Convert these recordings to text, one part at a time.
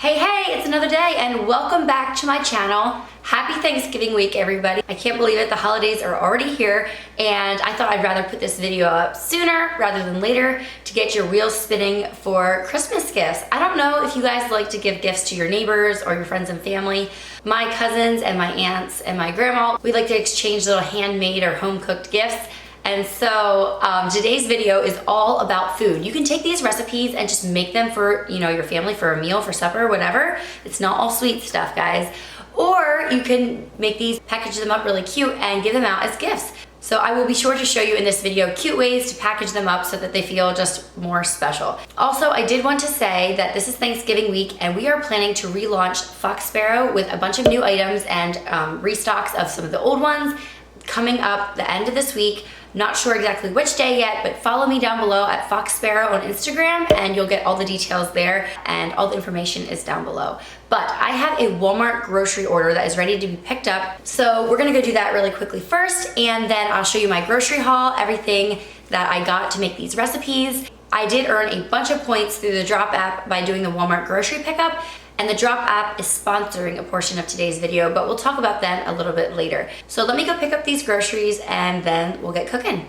Hey, it's another day and welcome back to my channel. Happy Thanksgiving week, everybody. I can't believe it, the holidays are already here and I thought I'd rather put this video up sooner rather than later to get your wheels spinning for Christmas gifts. I don't know if you guys like to give gifts to your neighbors or your friends and family. My cousins and my aunts and my grandma, we like to exchange little handmade or home-cooked gifts. And so today's video is all about food. You can take these recipes and just make them for, your family for a meal, for supper, whatever. It's not all sweet stuff, guys. Or you can make these, package them up really cute and give them out as gifts. So I will be sure to show you in this video cute ways to package them up so that they feel just more special. Also, I did want to say that this is Thanksgiving week and we are planning to relaunch Fox Sparrow with a bunch of new items and restocks of some of the old ones coming up the end of this week. Not sure exactly which day yet, but follow me down below at Fox Sparrow on Instagram and you'll get all the details there and all the information is down below. But I have a Walmart grocery order that is ready to be picked up. So we're gonna go do that really quickly first and then I'll show you my grocery haul, everything that I got to make these recipes. I did earn a bunch of points through the Drop app by doing the Walmart grocery pickup. And the Drop app is sponsoring a portion of today's video, but we'll talk about them a little bit later. So let me go pick up these groceries and then we'll get cooking.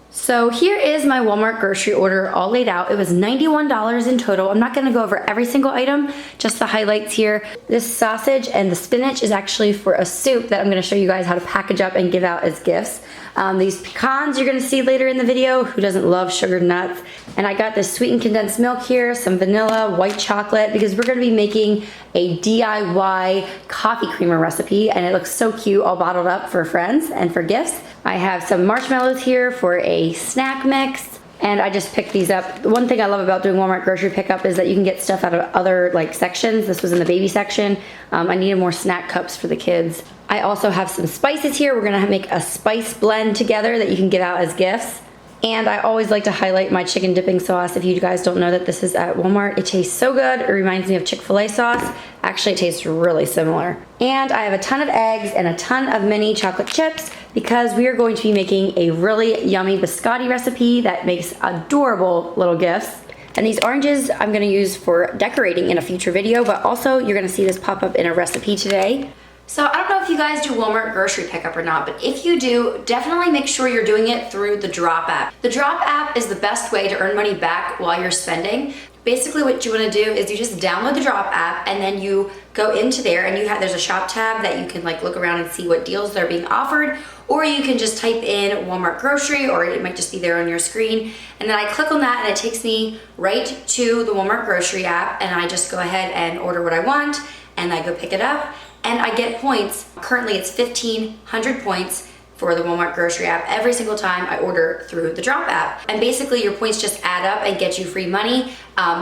So here is my Walmart grocery order all laid out. It was $91 in total. I'm not gonna go over every single item, just the highlights here. This sausage and the spinach is actually for a soup that I'm gonna show you guys how to package up and give out as gifts. These pecans you're gonna see later in the video. Who doesn't love sugared nuts? And I got this sweetened condensed milk here, some vanilla, white chocolate, because we're gonna be making a DIY coffee creamer recipe and it looks so cute, all bottled up for friends and for gifts. I have some marshmallows here for a snack mix. And I just picked these up. One thing I love about doing Walmart grocery pickup is that you can get stuff out of other sections. This was in the baby section. I needed more snack cups for the kids. I also have some spices here. We're gonna make a spice blend together that you can give out as gifts. And I always like to highlight my chicken dipping sauce. If you guys don't know that this is at Walmart, it tastes so good. It reminds me of Chick-fil-A sauce. Actually, it tastes really similar. And I have a ton of eggs and a ton of mini chocolate chips because we are going to be making a really yummy biscotti recipe that makes adorable little gifts. And these oranges I'm gonna use for decorating in a future video, but also you're gonna see this pop up in a recipe today. So I don't know if you guys do Walmart grocery pickup or not, but if you do, definitely make sure you're doing it through the Drop app. The Drop app is the best way to earn money back while you're spending. Basically what you wanna do is you just download the Drop app and then you go into there and there's a shop tab that you can look around and see what deals they're being offered, or you can just type in Walmart grocery, or it might just be there on your screen. And then I click on that and it takes me right to the Walmart grocery app and I just go ahead and order what I want and I go pick it up. And I get points. Currently it's 1,500 points for the Walmart grocery app every single time I order through the Drop app. And basically your points just add up and get you free money.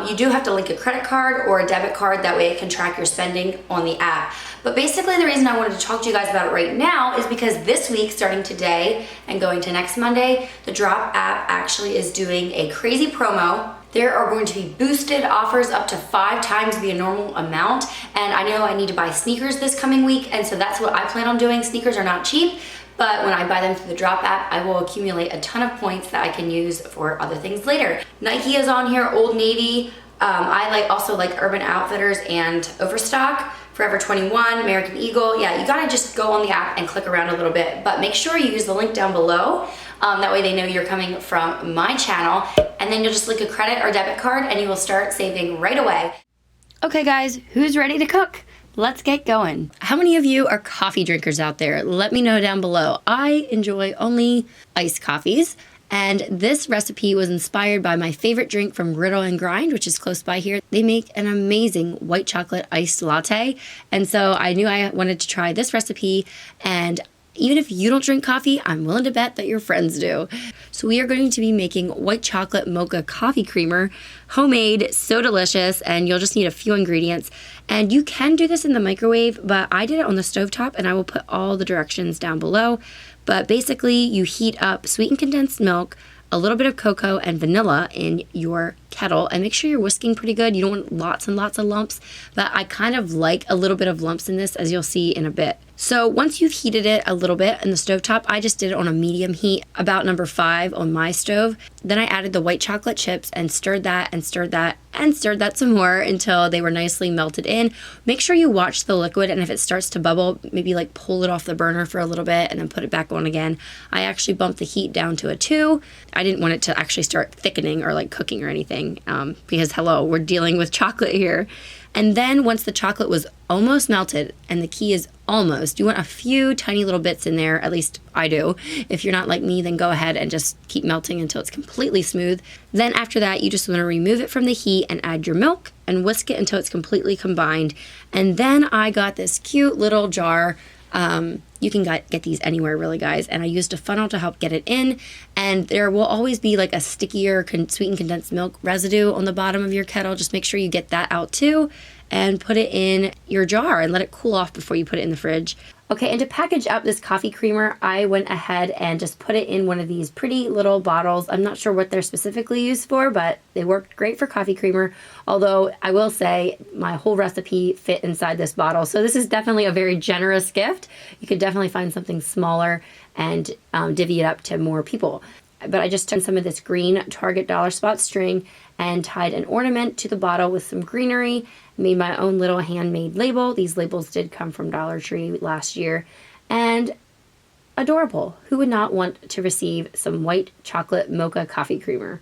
You do have to link a credit card or a debit card, that way it can track your spending on the app. But basically the reason I wanted to talk to you guys about it right now is because this week, starting today and going to next Monday, the Drop app actually is doing a crazy promo. There are going to be boosted offers up to 5 times the normal amount. And I know I need to buy sneakers this coming week, and so that's what I plan on doing. Sneakers are not cheap, but when I buy them through the Drop app, I will accumulate a ton of points that I can use for other things later. Nike is on here, Old Navy. I also like Urban Outfitters and Overstock, Forever 21, American Eagle. Yeah, you gotta just go on the app and click around a little bit, but make sure you use the link down below. That way they know you're coming from my channel, and then you'll just link a credit or debit card and you will start saving right away. Okay guys, who's ready to cook? Let's get going. How many of you are coffee drinkers out there? Let me know down below. I enjoy only iced coffees, and this recipe was inspired by my favorite drink from Griddle and Grind, which is close by here. They make an amazing white chocolate iced latte, and so I knew I wanted to try this recipe, and even if you don't drink coffee, I'm willing to bet that your friends do. So we are going to be making white chocolate mocha coffee creamer, homemade, so delicious, and you'll just need a few ingredients. And you can do this in the microwave, but I did it on the stovetop, and I will put all the directions down below. But basically, you heat up sweetened condensed milk, a little bit of cocoa and vanilla in your kettle, and make sure you're whisking pretty good. You don't want lots and lots of lumps, but I kind of like a little bit of lumps in this, as you'll see in a bit. So once you've heated it a little bit in the stovetop, I just did it on a medium heat, about number 5 on my stove. Then I added the white chocolate chips and stirred that and stirred that and stirred that some more until they were nicely melted in. Make sure you watch the liquid, and if it starts to bubble, maybe like pull it off the burner for a little bit and then put it back on again. I actually bumped the heat down to a 2. I didn't want it to actually start thickening or like cooking or anything, because hello, we're dealing with chocolate here. And then once the chocolate was almost melted, and the key is almost, you want a few tiny little bits in there, at least I do. If you're not like me, then go ahead and just keep melting until it's completely smooth. Then after that, you just want to remove it from the heat and add your milk and whisk it until it's completely combined. And then I got this cute little jar. You can get these anywhere really, guys, and I used a funnel to help get it in, and there will always be like a stickier sweetened condensed milk residue on the bottom of your kettle. Just make sure you get that out too and put it in your jar and let it cool off before you put it in the fridge. Okay, and to package up this coffee creamer, I went ahead and just put it in one of these pretty little bottles. I'm not sure what they're specifically used for, but they worked great for coffee creamer. Although I will say my whole recipe fit inside this bottle. So this is definitely a very generous gift. You could definitely find something smaller and divvy it up to more people. But I just took some of this green Target dollar spot string and tied an ornament to the bottle with some greenery, made my own little handmade label. These labels did come from Dollar Tree last year, and adorable. Who would not want to receive some white chocolate mocha coffee creamer?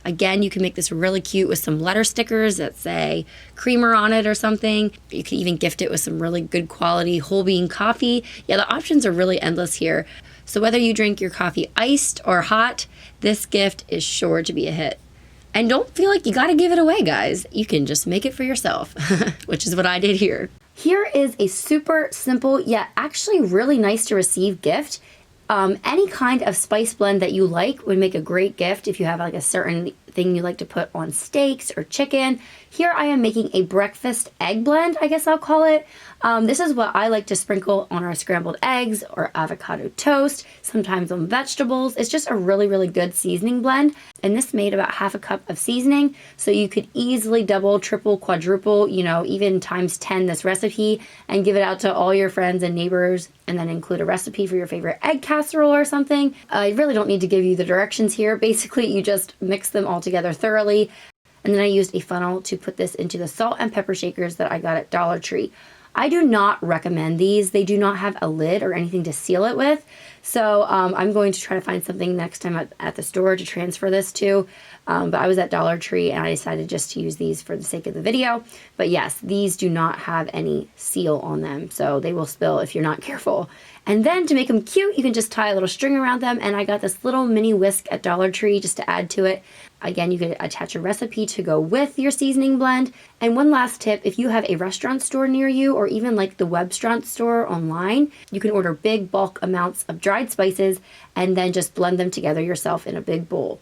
Again, you can make this really cute with some letter stickers that say creamer on it or something. You can even gift it with some really good quality whole bean coffee. Yeah, the options are really endless here. So whether you drink your coffee iced or hot, this gift is sure to be a hit. And don't feel like you gotta give it away, guys. You can just make it for yourself, which is what I did here. Here is a super simple, yet actually really nice to receive gift. Any kind of spice blend that you like would make a great gift if you have like a certain thing you like to put on steaks or chicken. Here I am making a breakfast egg blend, I guess I'll call it. This is what I like to sprinkle on our scrambled eggs or avocado toast, sometimes on vegetables. It's just a really, really good seasoning blend. And this made about half a cup of seasoning. So you could easily double, triple, quadruple, you know, even times 10 this recipe and give it out to all your friends and neighbors, and then include a recipe for your favorite egg casserole or something. I really don't need to give you the directions here. Basically, you just mix them all together thoroughly. And then I used a funnel to put this into the salt and pepper shakers that I got at Dollar Tree. I do not recommend these. They do not have a lid or anything to seal it with. So I'm going to try to find something next time at the store to transfer this to. But I was at Dollar Tree and I decided just to use these for the sake of the video. But yes, these do not have any seal on them, so they will spill if you're not careful. And then to make them cute, you can just tie a little string around them, and I got this little mini whisk at Dollar Tree just to add to it. Again, you could attach a recipe to go with your seasoning blend. And one last tip, if you have a restaurant store near you, or even like the Webstaurant store online, you can order big bulk amounts of dried spices and then just blend them together yourself in a big bowl.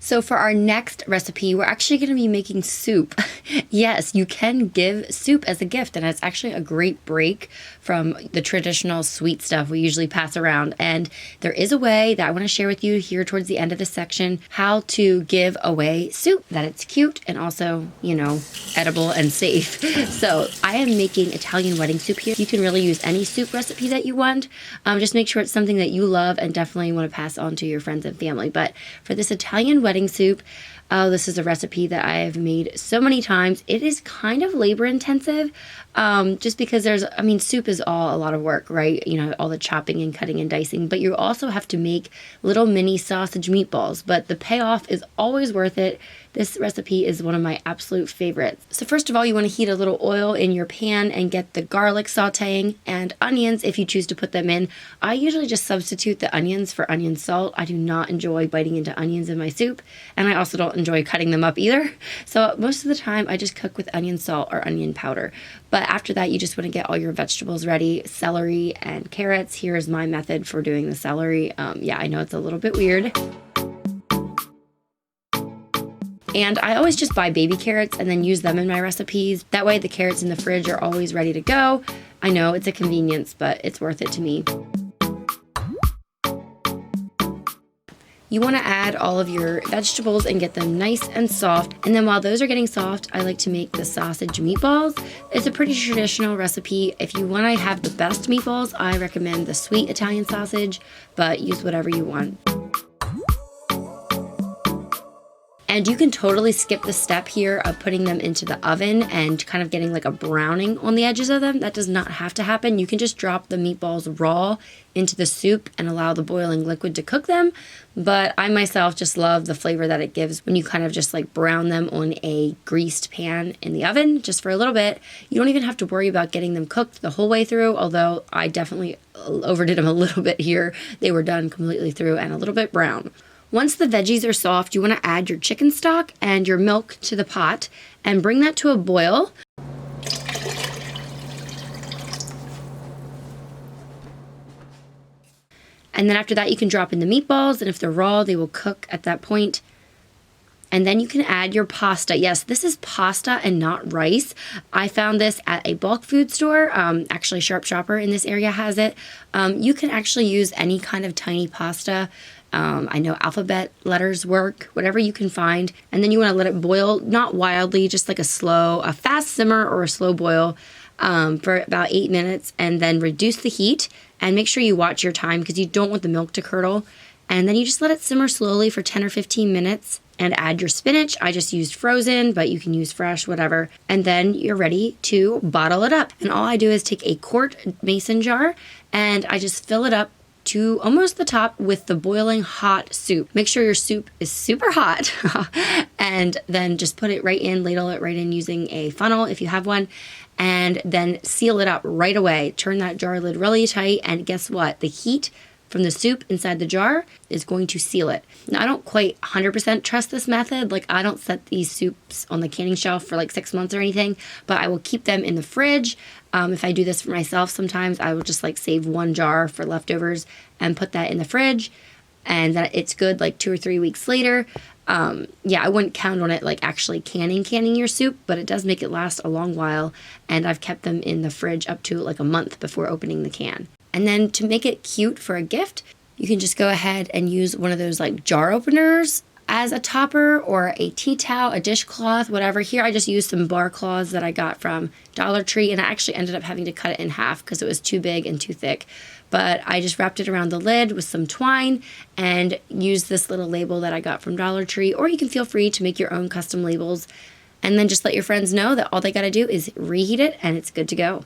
So for our next recipe, we're actually going to be making soup. Yes, you can give soup as a gift, and it's actually a great break from the traditional sweet stuff we usually pass around. And there is a way that I want to share with you here towards the end of this section, how to give away soup, that it's cute and also, you know, edible and safe. So I am making Italian wedding soup here. You can really use any soup recipe that you want. Just make sure it's something that you love and definitely want to pass on to your friends and family. But for this Italian wedding soup, this is a recipe that I have made so many times. It is kind of labor intensive, just because soup is all a lot of work, right? You know, all the chopping and cutting and dicing, but you also have to make little mini sausage meatballs, but the payoff is always worth it. This recipe is one of my absolute favorites. So first of all, you want to heat a little oil in your pan and get the garlic sauteing and onions if you choose to put them in. I usually just substitute the onions for onion salt. I do not enjoy biting into onions in my soup, and I also don't enjoy cutting them up either. So most of the time I just cook with onion salt or onion powder. But after that, you just want to get all your vegetables ready, celery and carrots. Here's my method for doing the celery. Yeah, I know it's a little bit weird. And I always just buy baby carrots and then use them in my recipes. That way the carrots in the fridge are always ready to go. I know it's a convenience, but it's worth it to me. You want to add all of your vegetables and get them nice and soft. And then while those are getting soft, I like to make the sausage meatballs. It's a pretty traditional recipe. If you want to have the best meatballs, I recommend the sweet Italian sausage, but use whatever you want. And you can totally skip the step here of putting them into the oven and kind of getting like a browning on the edges of them. That does not have to happen. You can just drop the meatballs raw into the soup and allow the boiling liquid to cook them. But I myself just love the flavor that it gives when you kind of just like brown them on a greased pan in the oven just for a little bit. You don't even have to worry about getting them cooked the whole way through, although I definitely overdid them a little bit here. They were done completely through and a little bit brown. Once the veggies are soft, you want to add your chicken stock and your milk to the pot and bring that to a boil. And then after that, you can drop in the meatballs, and if they're raw, they will cook at that point. And then you can add your pasta. Yes, this is pasta and not rice. I found this at a bulk food store. Actually, Sharp Shopper in this area has it. You can actually use any kind of tiny pasta. I know alphabet letters work, whatever you can find. And then you want to let it boil, not wildly, just like a fast simmer or a slow boil for about 8 minutes. And then reduce the heat and make sure you watch your time because you don't want the milk to curdle. And then you just let it simmer slowly for 10 or 15 minutes and add your spinach. I just used frozen, but you can use fresh, whatever. And then you're ready to bottle it up. And all I do is take a quart mason jar and I just fill it up to almost the top with the boiling hot soup. Make sure your soup is super hot and then just put it right in, ladle it right in using a funnel if you have one, and then seal it up right away. Turn that jar lid really tight, and guess what? The heat from the soup inside the jar is going to seal it. Now, I don't quite 100% trust this method. Like, I don't set these soups on the canning shelf for like 6 months or anything, but I will keep them in the fridge. If I do this for myself, sometimes I will just like save one jar for leftovers and put that in the fridge, and then it's good like 2 or 3 weeks later. Yeah, I wouldn't count on it like actually canning your soup, but it does make it last a long while, and I've kept them in the fridge up to like a month before opening the can. And then to make it cute for a gift, you can just go ahead and use one of those like jar openers as a topper, or a tea towel, a dishcloth, whatever. Here I just used some bar cloths that I got from Dollar Tree, and I actually ended up having to cut it in half because it was too big and too thick. But I just wrapped it around the lid with some twine and used this little label that I got from Dollar Tree, or you can feel free to make your own custom labels. And then just let your friends know that all they gotta do is reheat it and it's good to go.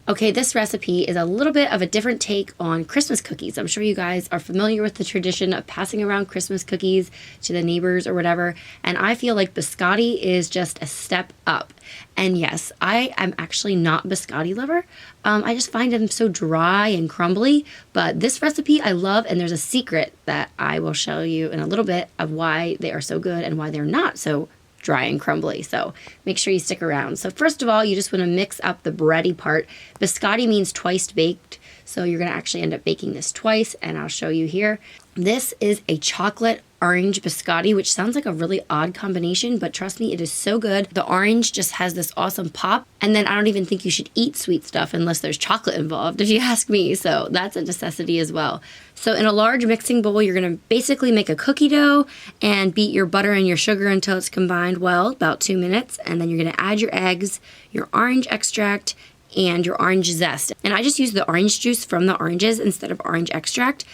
Okay, this recipe is a little bit of a different take on Christmas cookies. I'm sure you guys are familiar with the tradition of passing around Christmas cookies to the neighbors or whatever, and I feel like Biscotti is just a step up. And yes, I am actually not a Biscotti lover. I just find them so dry and crumbly, but this recipe I love, and there's a secret that I will show you in a little bit of why they are so good and why they're not so dry and crumbly. So make sure you stick around. So first of all, you just want to mix up the bready part. Biscotti means twice baked, so you're going to actually end up baking this twice, and I'll show you here. This is a chocolate orange biscotti, which sounds like a really odd combination, but trust me, it is so good. The orange just has this awesome pop, and then I don't even think you should eat sweet stuff unless there's chocolate involved, if you ask me, so that's a necessity as well. So in a large mixing bowl, you're going to basically make a cookie dough and beat your butter and your sugar until it's combined well, about 2 minutes, and then you're going to add your eggs, your orange extract, and your orange zest. And I just use the orange juice from the oranges instead of orange extract.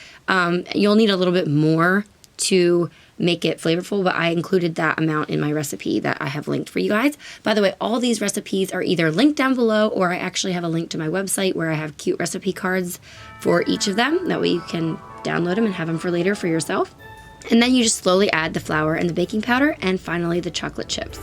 You'll need a little bit more to make it flavorful, but I included that amount in my recipe that I have linked for you guys. By the way, all these recipes are either linked down below, or I actually have a link to my website where I have cute recipe cards for each of them. That way you can download them and have them for later for yourself. And then you just slowly add the flour and the baking powder, and finally the chocolate chips.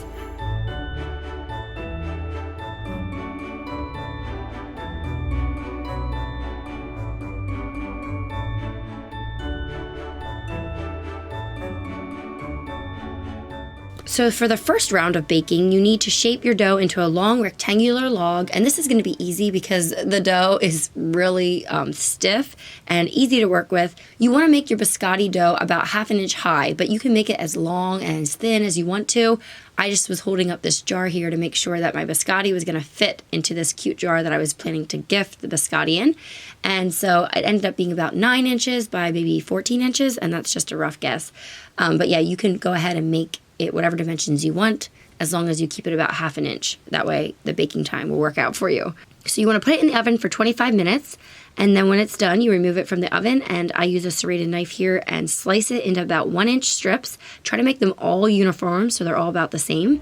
So for the first round of baking, you need to shape your dough into a long rectangular log, and this is going to be easy because the dough is really stiff and easy to work with. You want to make your biscotti dough about 1/2 inch high, but you can make it as long and as thin as you want to. I just was holding up this jar here to make sure that my biscotti was going to fit into this cute jar that I was planning to gift the biscotti in. And so it ended up being about 9 inches by maybe 14 inches, and that's just a rough guess. But yeah, you can go ahead and make it whatever dimensions you want, as long as you keep it about 1/2 inch. That way the baking time will work out for you. So you want to put it in the oven for 25 minutes, and then when it's done, you remove it from the oven, and I use a serrated knife here and slice it into about 1-inch strips. Try to make them all uniform so they're all about the same.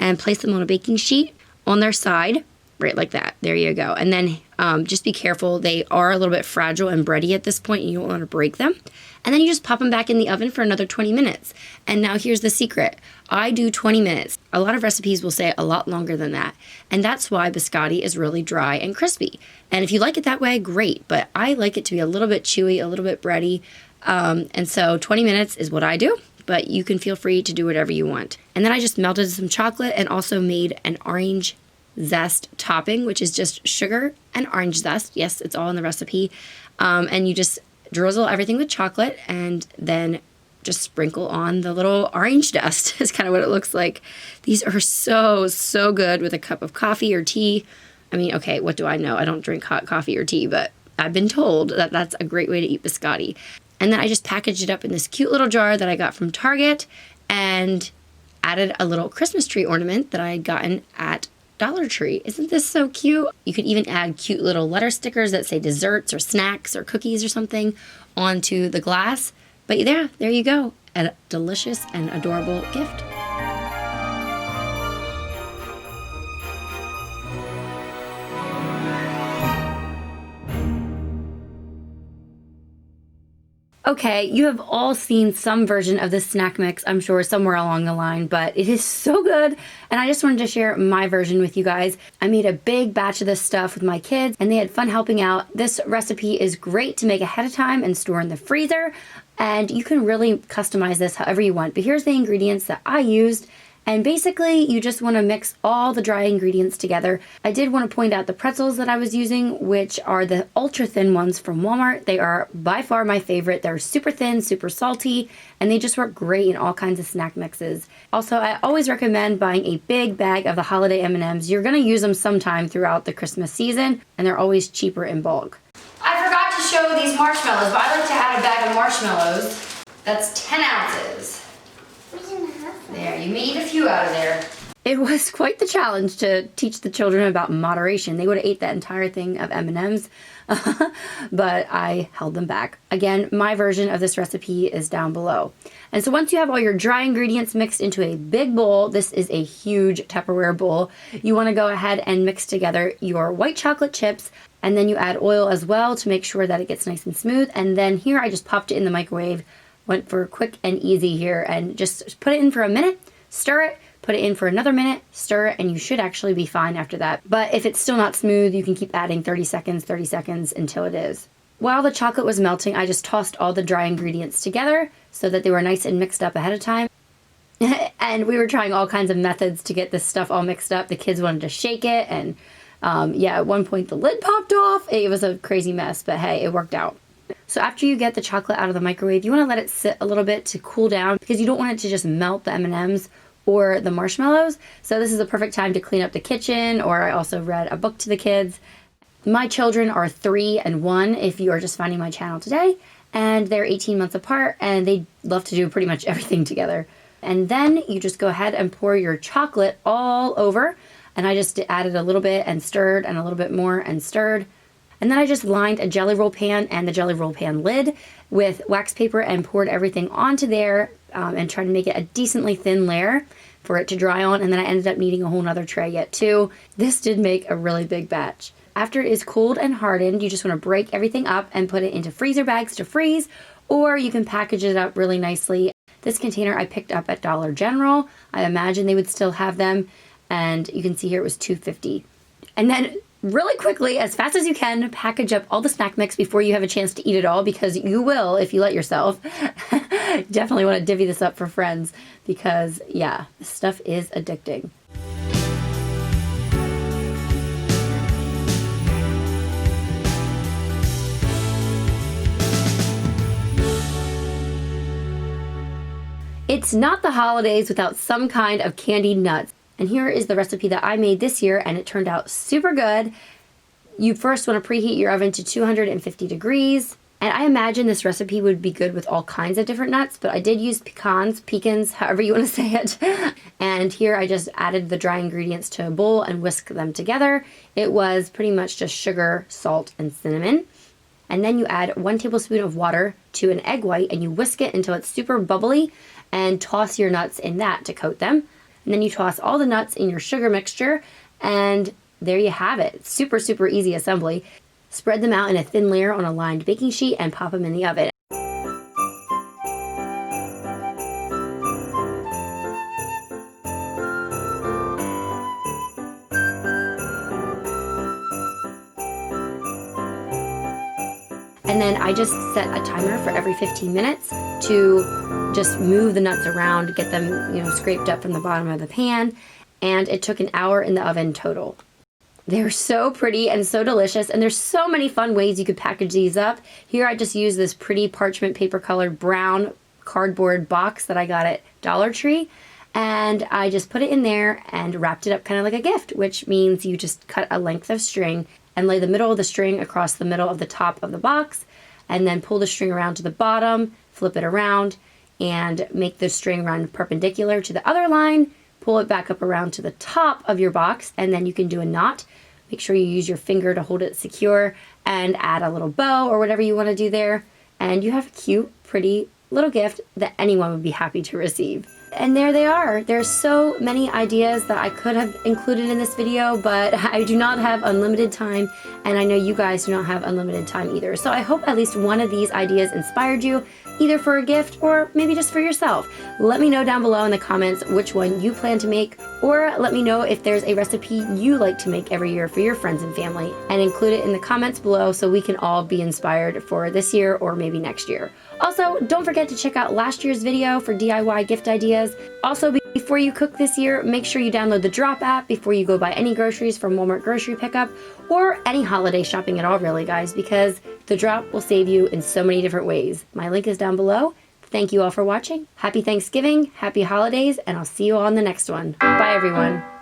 And place them on a baking sheet on their side, right like that. There you go. And then just be careful. They are a little bit fragile and bready at this point, and you don't want to break them. And then you just pop them back in the oven for another 20 minutes. And now here's the secret. I do 20 minutes. A lot of recipes will say a lot longer than that. And that's why biscotti is really dry and crispy. And if you like it that way, great. But I like it to be a little bit chewy, a little bit bready. And so 20 minutes is what I do. But you can feel free to do whatever you want. And then I just melted some chocolate and also made an orange zest topping, which is just sugar and orange zest. Yes, it's all in the recipe. And you just drizzle everything with chocolate and then just sprinkle on the little orange dust is kind of what it looks like. These are so good with a cup of coffee or tea. I mean, okay, what do I know? I don't drink hot coffee or tea, but I've been told that that's a great way to eat biscotti. And then I just packaged it up in this cute little jar that I got from Target and added a little Christmas tree ornament that I had gotten at Dollar Tree. Isn't this so cute? You could even add cute little letter stickers that say desserts or snacks or cookies or something onto the glass. But yeah, there you go. A delicious and adorable gift. Okay, you have all seen some version of this snack mix, I'm sure, somewhere along the line, but it is so good, and I just wanted to share my version with you guys. I made a big batch of this stuff with my kids, and they had fun helping out. This recipe is great to make ahead of time and store in the freezer, and you can really customize this however you want. But here's the ingredients that I used. And basically, you just want to mix all the dry ingredients together. I did want to point out the pretzels that I was using, which are the ultra thin ones from Walmart. They are by far my favorite. They're super thin, super salty, and they just work great in all kinds of snack mixes. Also, I always recommend buying a big bag of the holiday M&Ms. You're going to use them sometime throughout the Christmas season, and they're always cheaper in bulk. I forgot to show these marshmallows, but I like to add a bag of marshmallows. That's 10 ounces. There, you may eat a few out of there. It was quite the challenge to teach the children about moderation. They would have ate that entire thing of M&Ms, but I held them back. Again, my version of this recipe is down below. And so once you have all your dry ingredients mixed into a big bowl, this is a huge Tupperware bowl, you want to go ahead and mix together your white chocolate chips, and then you add oil as well to make sure that it gets nice and smooth. And then here I just popped it in the microwave. Went for quick and easy here, and just put it in for a minute, stir it, put it in for another minute, stir it, and you should actually be fine after that. But if it's still not smooth, you can keep adding 30 seconds until it is. While the chocolate was melting, I just tossed all the dry ingredients together so that they were nice and mixed up ahead of time. And we were trying all kinds of methods to get this stuff all mixed up. The kids wanted to shake it, and yeah, at one point the lid popped off. It was a crazy mess, but hey, it worked out. So after you get the chocolate out of the microwave, you want to let it sit a little bit to cool down because you don't want it to just melt the M&Ms or the marshmallows. So this is the perfect time to clean up the kitchen, or I also read a book to the kids. My children are 3 and 1 if you are just finding my channel today, and they're 18 months apart, and they love to do pretty much everything together. And then you just go ahead and pour your chocolate all over, and I just added a little bit and stirred, and a little bit more and stirred. And then I just lined a jelly roll pan and the jelly roll pan lid with wax paper and poured everything onto there and tried to make it a decently thin layer for it to dry on. And then I ended up needing a whole nother tray yet too. This did make a really big batch. After it is cooled and hardened, you just want to break everything up and put it into freezer bags to freeze, or you can package it up really nicely. This container I picked up at Dollar General. I imagine they would still have them. and you can see here it was $2.50. And then really quickly, as fast as you can, package up all the snack mix before you have a chance to eat it all, because you will if you let yourself. Definitely want to divvy this up for friends because, yeah, this stuff is addicting. It's not the holidays without some kind of candied nuts. And here is the recipe that I made this year, and it turned out super good. You first want to preheat your oven to 250 degrees. And I imagine this recipe would be good with all kinds of different nuts, but I did use pecans, however you want to say it. And here I just added the dry ingredients to a bowl and whisked them together. It was pretty much just sugar, salt, and cinnamon. And then you add 1 tablespoon of water to an egg white, and you whisk it until it's super bubbly, and toss your nuts in that to coat them. And then you toss all the nuts in your sugar mixture, and there you have it. Super, super easy assembly. Spread them out in a thin layer on a lined baking sheet and pop them in the oven. And then I just set a timer for every 15 minutes to just move the nuts around, get them, scraped up from the bottom of the pan. And it took an hour in the oven total. They're so pretty and so delicious, and there's so many fun ways you could package these up. Here I just used this pretty parchment paper colored brown cardboard box that I got at Dollar Tree, and I just put it in there and wrapped it up kind of like a gift, which means you just cut a length of string and lay the middle of the string across the middle of the top of the box, and then pull the string around to the bottom, flip it around, and make the string run perpendicular to the other line. Pull it back up around to the top of your box, and then you can do a knot. Make sure you use your finger to hold it secure, and add a little bow or whatever you want to do there. And you have a cute, pretty little gift that anyone would be happy to receive. And there they are. There's so many ideas that I could have included in this video, but I do not have unlimited time, and I know you guys do not have unlimited time either. So I hope at least one of these ideas inspired you, either for a gift or maybe just for yourself. Let me know down below in the comments which one you plan to make, or let me know if there's a recipe you like to make every year for your friends and family, and include it in the comments below so we can all be inspired for this year or maybe next year. Also, don't forget to check out last year's video for DIY gift ideas. Also, before you cook this year, make sure you download the Drop app before you go buy any groceries from Walmart Grocery Pickup, or any holiday shopping at all really, guys, because the Drop will save you in so many different ways. My link is down below. Thank you all for watching. Happy Thanksgiving, happy holidays, and I'll see you all on the next one. Bye everyone.